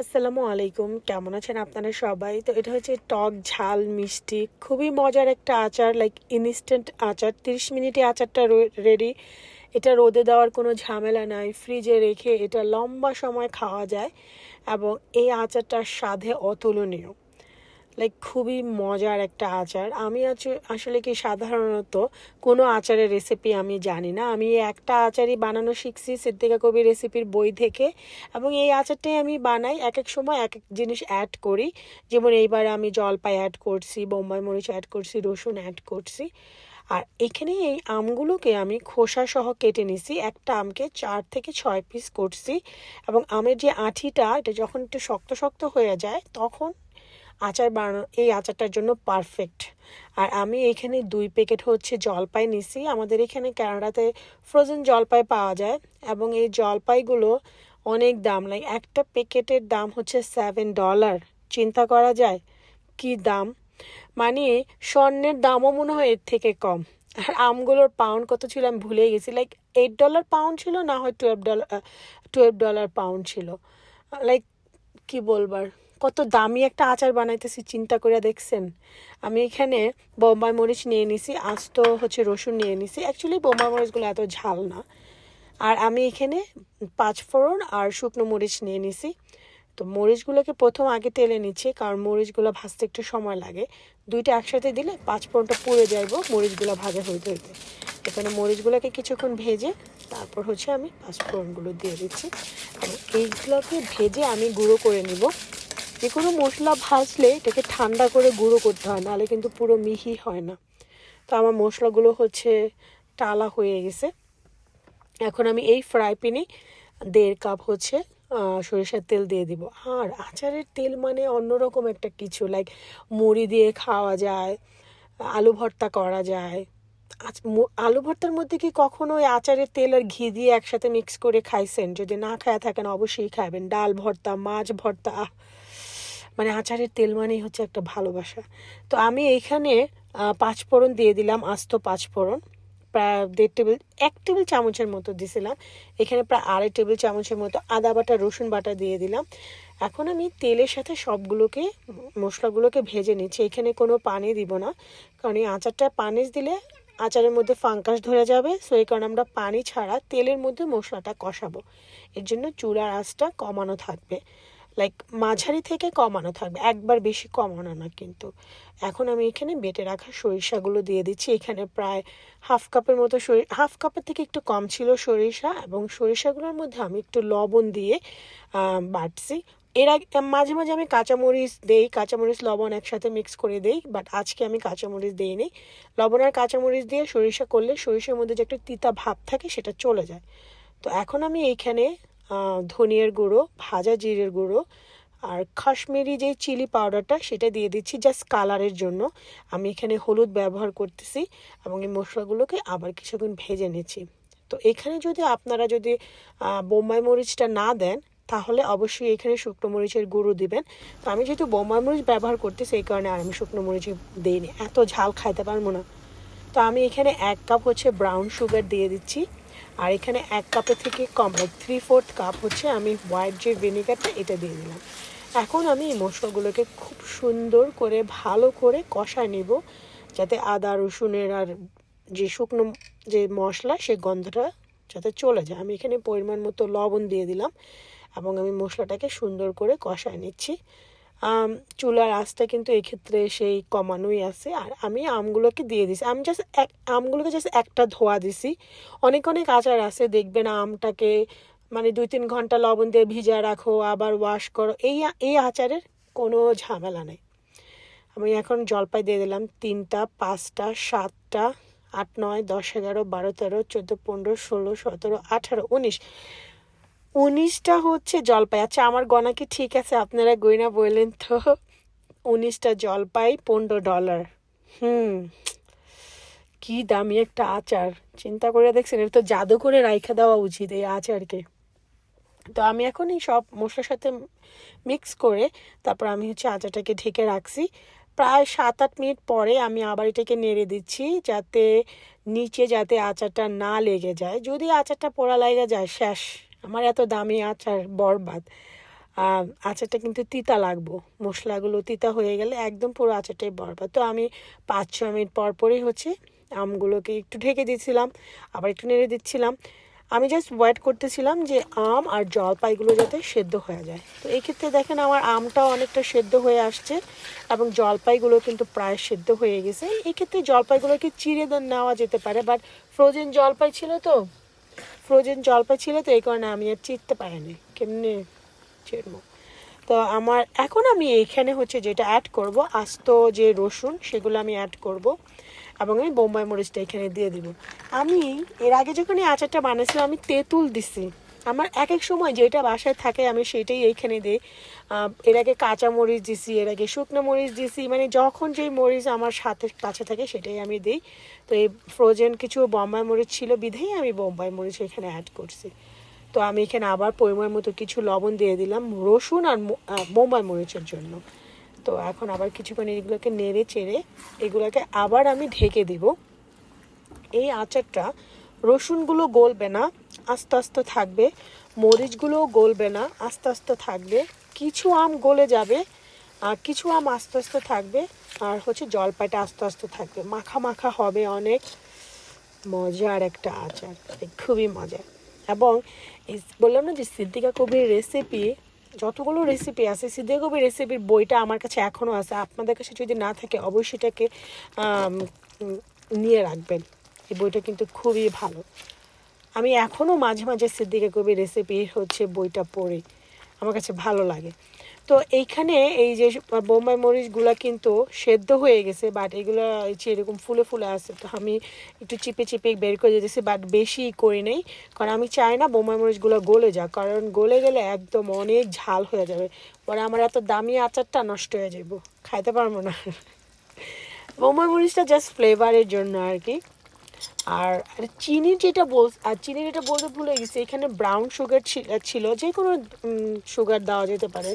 আসসালামু আলাইকুম, কেমন আছেন আপনারা সবাই? তো এটা হচ্ছে টক ঝাল মিষ্টি খুবই মজার একটা আচার, লাইক ইনস্ট্যান্ট আচার। 30 মিনিটে আচারটা রেডি। এটা রোদে দেওয়ার কোনো ঝামেলা নাই, ফ্রিজে রেখে এটা লম্বা সময় খাওয়া যায় এবং এই আচারটার স্বাদে অতুলনীয়। লাইক খুবই মজার একটা আচার। আমি আসলে কি সাধারণত কোনো আচারের রেসিপি আমি জানি না। আমি এই একটা আচারই বানানো শিখছি সিদ্দিকা কবির রেসিপির বই থেকে, এবং এই আচারটাই আমি বানাই। এক এক সময় এক এক জিনিস অ্যাড করি। যেমন এইবার আমি জলপাই অ্যাড করছি, বোম্বাই মরিচ অ্যাড করছি, রসুন অ্যাড করছি। আর এখানে এই আমগুলোকে আমি খোসা সহ কেটে নিছি। একটা আমকে 4 থেকে 6 পিস করছি, এবং আমের যে আঁঠিটা এটা যখন একটু শক্ত শক্ত হয়ে যায় তখন আচার বানানো এই আচারটার জন্য পারফেক্ট। আর আমি এখানে 2 প্যাকেট হচ্ছে জলপাই নিছি। আমাদের এখানে কানাডাতে ফ্রোজেন জলপাই পাওয়া যায়, এবং এই জলপাইগুলো অনেক দাম। লাইক একটা প্যাকেটের দাম হচ্ছে $7। চিন্তা করা যায় কি দাম। মানে স্বর্ণের দামও মনে হয় এর থেকে কম। আর আমগুলোর পাউন্ড কত ছিল আমি ভুলে গেছি। লাইক $8 পাউন্ড ছিল, না হয় $12 পাউন্ড ছিল। লাইক কি বলবার, কত দামি একটা আচার বানাইতেছি চিন্তা করে দেখছেন। আমি এখানে বোম্বাই মরিচ নিয়ে নিছি, আস্ত হচ্ছে রসুন নিয়ে নিছি। অ্যাকচুয়ালি বোম্বাই মরিচগুলো এত ঝাল না। আর আমি এখানে 5 ফোড়ন আর শুকনো মরিচ নিয়ে নিছি। তো মরিচগুলোকে প্রথম আগে তেলে নিচ্ছি, কারণ মরিচগুলো ভাজতে একটু সময় লাগে। দুইটা একসাথে দিলে 5 ফোড়নটা পুড়ে যাইব মরিচগুলো ভাজা হইতে হইতে। এখানে মরিচগুলোকে কিছুক্ষণ ভেজে তারপর হচ্ছে আমি 5 ফোড়নগুলো দিয়ে দিচ্ছি, এবং এইগুলোকে ভেজে আমি গুঁড়ো করে নিব। যে কোনো মশলা ভাজলে এটাকে ঠান্ডা করে গুঁড়ো করতে হয়, নাহলে কিন্তু পুরো মিহি হয় না। তো আমার মশলাগুলো হচ্ছে টালা হয়ে গেছে। এখন আমি এই ফ্রাই প্যানে 1.5 কাপ হচ্ছে সরিষার তেল দিয়ে দিব। আর আচারের তেল মানে অন্যরকম একটা কিছু, লাইক মুড়ি দিয়ে খাওয়া যায়, আলু ভর্তা করা যায়। আলু ভর্তার মধ্যে কি কখনো ওই আচারের তেল আর ঘি দিয়ে একসাথে মিক্স করে খাইছেন? যদি না খায়া থাকেন অবশ্যই খাবেন। ডাল ভর্তা, মাছ ভর্তা, মানে আচারের তেল মানেই হচ্ছে একটা ভালোবাসা। তো আমি এইখানে 5 ফোড়ন দিয়ে দিলাম, আস্ত 5 ফোড়ন। প্রায় 1 টেবিল চামচের মতো দিছিলাম। এখানে প্রায় 2.5 টেবিল চামচের মতো আদা বাটা রসুন বাটা দিয়ে দিলাম। এখন আমি তেলের সাথে সবগুলোকে মশলাগুলোকে ভেজে নিচ্ছি। এখানে কোনো পানি দিব না, কারণ এই আচারটা পানি দিলে আচারের মধ্যে ফাঙ্গাস ধরে যাবে। সো এই কারণে আমরা পানি ছাড়া তেলের মধ্যে মশলাটা কষাবো। এর জন্য চুলার আঁচটা কমানো থাকবে, লাইক মাঝারি থেকে কমানো থাকবে, একবার বেশি কমানো না কিন্তু। এখন আমি এখানে বেটে রাখা সরিষাগুলো দিয়ে দিচ্ছি। এখানে প্রায় 1/2 কাপের মতো হাফ কাপের থেকে একটু কম ছিল সরিষা, এবং সরিষাগুলোর মধ্যে আমি একটু লবণ দিয়ে বাটছি। এর আগে মাঝে মাঝে আমি কাঁচামরিচ দেই, কাঁচামরিচ লবণ একসাথে মিক্স করে দেই, বাট আজকে আমি কাঁচামরিচ দিইনি। লবণ আর কাঁচামরিচ দিয়ে সরিষা করলে সরিষার মধ্যে যে একটা তিতা ভাব থাকে সেটা চলে যায়। তো এখন আমি এইখানে ধনিয়ার গুঁড়ো, ভাজা জিরের গুঁড়ো আর কাশ্মীরি যে চিলি পাউডারটা সেটা দিয়ে দিচ্ছি জাস্ট কালারের জন্য। আমি এখানে হলুদ ব্যবহার করতেছি, এবং এই মশলাগুলোকে আবার কিছুক্ষণ ভেজে নিচ্ছি। তো এখানে যদি আপনারা বোম্বাই মরিচটা না দেন তাহলে অবশ্যই এখানে শুকনো মরিচের গুঁড়ো দিবেন। তো আমি যেহেতু বোম্বাই মরিচ ব্যবহার করতেছি এই কারণে আর আমি শুকনো মরিচ দিইনি, এত ঝাল খাইতে পারবো না। তো আমি এখানে 1 কাপ হচ্ছে ব্রাউন সুগার দিয়ে দিচ্ছি। আর এখানে 1 কাপের থেকে কম, লাইক 3/4 কাপ হচ্ছে আমি হোয়াইট যে ভিনেগারটা এটা দিয়ে দিলাম। এখন আমি এই মশলাগুলোকে খুব সুন্দর করে ভালো করে কষায় নিব, যাতে আদা রসুনের আর যে শুকনো যে মশলা সে গন্ধটা যাতে চলে যায়। আমি এখানে পরিমাণ মতো লবণ দিয়ে দিলাম, এবং আমি মশলাটাকে সুন্দর করে কষায় নিচ্ছি। চুলার আঁচটা কিন্তু এক্ষেত্রে সেই কমানোই আছে। আর আমি আমগুলোকে দিয়ে দিছি। আমি আমগুলোকে জাস্ট একটা ধোয়া দিছি। অনেক অনেক আচার আছে দেখবেন আমটাকে মানে 2-3 ঘন্টা লবণ দিয়ে ভিজা রাখো, আবার ওয়াশ করো। এই আচারের কোনো ঝামেলা নেই। আমি এখন জলপাই দিয়ে দিলাম 3টা, 5টা, 7টা, 8, 9, 10, 11, 12, 13, 14, 15, 16, 17, 18, 19টা হচ্ছে জলপাই। আচ্ছা, আমার গণা কি ঠিক আছে? আপনারা গয়না বললেন তো। 19টা জলপাই, $15। কি দামি একটা আচার, চিন্তা করে দেখছেন? এটা তো জাদু করে রাইখা দেওয়া উচিত এই আচারকে। তো আমি এখন এই সব মশলার সাথে মিক্স করে তারপর আমি হচ্ছে আচারটাকে ঢেকে রাখছি। প্রায় 7-8 মিনিট পরে আমি আবার এটাকে নেড়ে দিচ্ছি, যাতে আচারটা না লেগে যায়। যদি আচারটা পোড়া লেগে যায় শেষ, আমার এত দামি আচার বরবাদ। আচারটা কিন্তু তিতা লাগবো, মশলাগুলো তিতা হয়ে গেলে একদম পুরো আচারটাই বরবাদ। তো আমি 5-6 মিনিট পর পরই হচ্ছে আমগুলোকে একটু ঢেকে দিচ্ছিলাম, আবার একটু নেড়ে দিচ্ছিলাম। আমি জাস্ট ওয়েট করতেছিলাম যে আম আর জলপাইগুলো যাতে সেদ্ধ হয়ে যায়। তো এই ক্ষেত্রে দেখেন আমার আমটাও অনেকটা সেদ্ধ হয়ে আসছে এবং জলপাইগুলো কিন্তু প্রায় সেদ্ধ হয়ে গেছে। এই ক্ষেত্রে জলপাইগুলোকে চিড়ে নেওয়া যেতে পারে, বাট ফ্রোজেন জলপাই ছিল তো, এই কারণে আমি আর চিড়তে পারিনি, কেমনে চিড়বো। তো আমার এখন আমি এইখানে হচ্ছে যেটা অ্যাড করব, আস্ত যে রসুন সেগুলো আমি অ্যাড করব এবং আমি বোম্বাই মরিচটা এখানে দিয়ে দিব। আমি এর আগে যখন এই আচারটা বানিয়েছিলাম আমি তেঁতুল দিছি। আমার এক এক সময় যেটা বাসায় থাকে আমি সেটাই এইখানে দিই। এর আগে কাঁচা মরিচ দিছি, এর আগে শুকনো মরিচ দিছি, মানে যখন যেই মরিচ আমার সাথে কাছে থাকে সেটাই আমি দিই। তো এই ফ্রোজেন কিছু বোম্বাই মরিচ ছিল বিধেই আমি বোম্বাই মরিচ এখানে অ্যাড করছি। তো আমি এখানে আবার পরিমাণ মতো কিছু লবণ দিয়ে দিলাম রসুন আর বোম্বাই মরিচের জন্য। তো এখন আবার কিছুক্ষণ এগুলোকে নেড়ে চেড়ে এগুলোকে আবার আমি ঢেকে দিব। এই আচারটা রসুনগুলো গলবে না, আস্তে আস্তে থাকবে, মরিচগুলোও গলবে না, আস্তে আস্তে থাকবে। কিছু আম গলে যাবে আর কিছু আম আস্তে আস্তে থাকবে, আর হচ্ছে জলপাইটা আস্তে আস্তে থাকবে, মাখা মাখা হবে। অনেক মজার একটা আচার, খুবই মজার। এবং এই বললাম না যে সিদ্দিকা কবির রেসিপি, যতগুলো রেসিপি আছে সিদ্দিকা কবির রেসিপির বইটা আমার কাছে এখনও আছে। আপনাদের কাছে যদি না থাকে অবশ্যই এটাকে নিয়ে রাখবেন। এই বইটা কিন্তু খুবই ভালো। আমি এখনও মাঝে মাঝে সিদ্দিকা কবির রেসিপি হচ্ছে বইটা পড়ি, আমার কাছে ভালো লাগে। তো এইখানে এই যে বোম্বাই মরিচগুলো কিন্তু সেদ্ধ হয়ে গেছে, বাট এগুলো এরকম ফুলে ফুলে আছে। তো আমি একটু চিপে চিপে বের করে দিয়েছি, বাট বেশি করি নেই, কারণ আমি চাই না বোম্বাই মরিচগুলো গলে যাক, কারণ গলে গেলে একদম অনেক ঝাল হয়ে যাবে, পরে আমার এত দামি আচারটা নষ্ট হয়ে যাব, খাইতে পারবো না। বোম্বাই মরিচটা জাস্ট ফ্লেভারের জন্য আর কি। আর চিনির যেটা বলতে ভুলে গেছি, এখানে ব্রাউন সুগার ছিল, যে কোনো সুগার দেওয়া যেতে পারে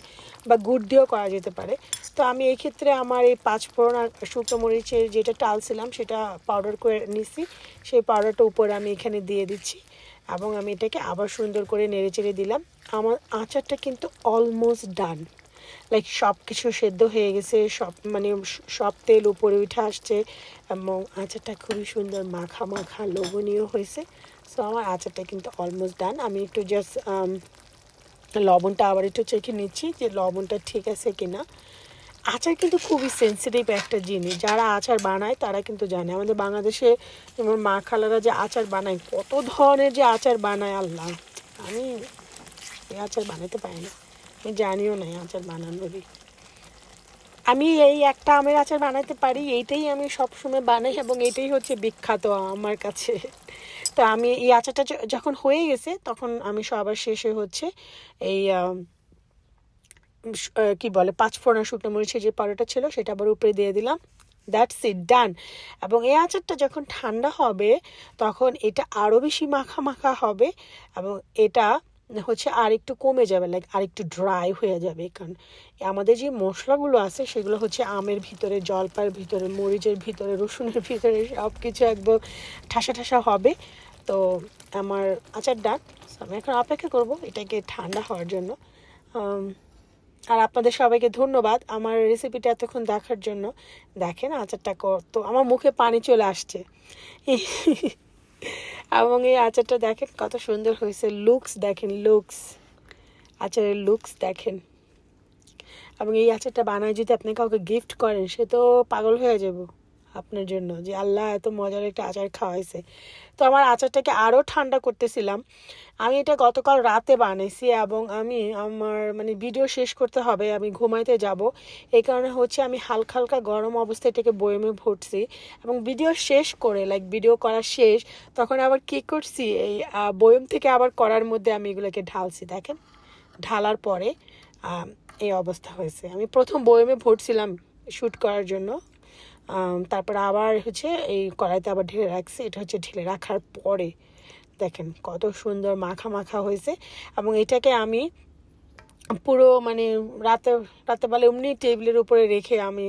বা গুড় দিয়েও করা যেতে পারে। তো আমি এই ক্ষেত্রে আমার এই 5 ফোড়ন আর শুকনো মরিচের যেটা টালছিলাম সেটা পাউডার করে নিছি, সেই পাউডারটা উপরে আমি এখানে দিয়ে দিচ্ছি এবং আমি এটাকে আবার সুন্দর করে নেড়ে চেড়ে দিলাম। আমার আচারটা কিন্তু অলমোস্ট ডান, লাইক সব কিছু সেদ্ধ হয়ে গেছে, সব মানে সব তেল উপরে উঠে আসছে এবং আচারটা খুবই সুন্দর মাখা মাখা লোভনীয় হয়েছে। সো আমার আচারটা কিন্তু অলমোস্ট ডান। আমি একটু জাস্ট লবণটা আবার একটু চেখে নিচ্ছি যে লবণটা ঠিক আছে কিনা। আচার কিন্তু খুবই সেন্সিটিভ একটা জিনিস, যারা আচার বানায় তারা কিন্তু জানে। আমাদের বাংলাদেশে যেমন মা খালারা যে আচার বানায়, কত ধরনের যে আচার বানায় আল্লাহ, আমি এই আচার বানাতে পারি না, আমি জানিও না আচার বানানোরই। আমি এই একটা আমের আচার বানাতে পারি, এইটাই আমি সবসময় বানাই এবং এইটাই হচ্ছে বিখ্যাত আমার কাছে। তো আমি এই আচারটা যখন হয়ে গেছে তখন আমি সবার শেষে হচ্ছে এই কি বলে 5 ফোড়ন শুকনো মরিচের যে পাউডারটা ছিল সেটা আবার উপরে দিয়ে দিলাম। দ্যাটস ইট, ডান। এবং এই আচারটা যখন ঠান্ডা হবে তখন এটা আরও বেশি মাখা মাখা হবে এবং এটা হচ্ছে আর একটু কমে যাবে, লাইক আর একটু ড্রাই হয়ে যাবে, কারণ আমাদের যে মশলাগুলো আছে সেগুলো হচ্ছে আমের ভিতরে, জলপাইয়ের ভিতরে, মরিচের ভিতরে, রসুনের ভিতরে সব কিছু একদম ঠাসা ঠাসা হবে। তো আমার আচার ডান। আমি এখন অপেক্ষা করব এটাকে ঠান্ডা হওয়ার জন্য। আর আপনাদের সবাইকে ধন্যবাদ আমার রেসিপিটা এতক্ষণ দেখার জন্য। দেখেন আচারটা তো আমার মুখে পানি চলে আসছে। এবং এই আচারটা দেখেন কত সুন্দর হয়েছে, লুকস দেখেন, আচারের লুকস দেখেন। এবং এই আচারটা বানায় যদি আপনি কাউকে গিফট করেন সে তো পাগল হয়ে যাব আপনার জন্য, যে আল্লাহ এত মজার একটা আচার খাওয়াইছে। তো আমার আচারটাকে আরও ঠান্ডা করতেছিলাম। আমি এটা গতকাল রাতে বানাইছি এবং আমি আমার মানে ভিডিও শেষ করতে হবে, আমি ঘুমাইতে যাব, এই কারণে হচ্ছে আমি হালকা হালকা গরম অবস্থায় এটাকে বয়মে ভরছি এবং ভিডিও শেষ করে, লাইক ভিডিও করা শেষ তখন আবার কী করছি, এই বয়ম থেকে আবার করার মধ্যে আমি এগুলোকে ঢালছি। দেখেন ঢালার পরে এই অবস্থা হয়েছে। আমি প্রথম বয়মে ভরছিলাম শ্যুট করার জন্য, তারপর আবার হচ্ছে এই কড়াইতে আবার ঢেলে রাখছি। এটা হচ্ছে ঢেলে রাখার পরে দেখেন কত সুন্দর মাখা মাখা হয়েছে। এবং এটাকে আমি পুরো মানে রাতেবেলা এমনি টেবিলের উপরে রেখে আমি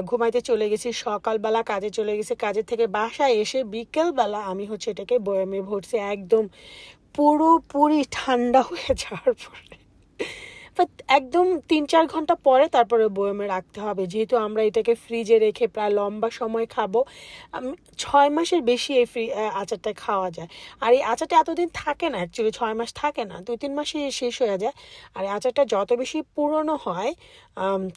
ঘুমাইতে চলে গেছি। সকালবেলা কাজে চলে গেছি, কাজের থেকে বাসায় এসে বিকেলবেলা আমি হচ্ছে এটাকে বয়ামে ভরছি একদম পুরোপুরি ঠান্ডা হয়ে যাওয়ার পরে। একদম ৩-৪ ঘন্টা পরে তারপরে বয়মে রাখতে হবে, যেহেতু আমরা এটাকে ফ্রিজে রেখে প্রায় লম্বা সময় খাবো। ৬ মাসের বেশি এই আচারটা খাওয়া যায়। আর এই আচারটা এতদিন থাকে না, অ্যাকচুয়ালি ৬ মাস থাকে না, ২-৩ মাসে শেষ হয়ে যায়। আর এই আচারটা যত বেশি পুরনো হয়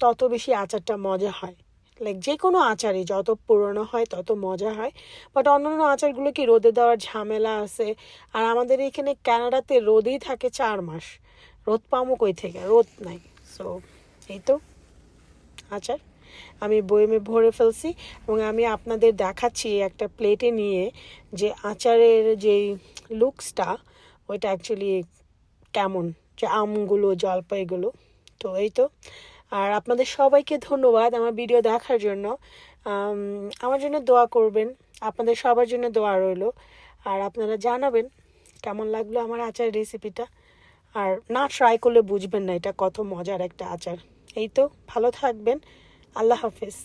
তত বেশি আচারটা মজা হয়। লাইক যে কোনো আচারই যত পুরনো হয় তত মজা হয়। বাট অন্যান্য আচারগুলো কি রোদে দেওয়ার ঝামেলা আছে। আর আমাদের এখানে কানাডাতে রোদেই থাকে ৪ মাস, রোদ পামো কই থেকে, রোদ নাই। সো এই তো আচার আমি বয়মে ভরে ফেলছি, এবং আমি আপনাদের দেখাচ্ছি একটা প্লেটে নিয়ে যে আচারের যেই লুকসটা ওইটা অ্যাকচুয়ালি কেমন, যে আমগুলো জলপাইগুলো। তো এই তো। আর আপনাদের সবাইকে ধন্যবাদ আমার ভিডিও দেখার জন্য। আমার জন্য দোয়া করবেন, আপনাদের সবার জন্য দোয়া রইলো। আর আপনারা জানাবেন কেমন লাগলো আমার আচার রেসিপিটা। আর না ট্রাই করলে বুঝবেন না এটা কত মজার একটা আচার। এই তো, ভালো থাকবেন, আল্লাহ হাফেজ।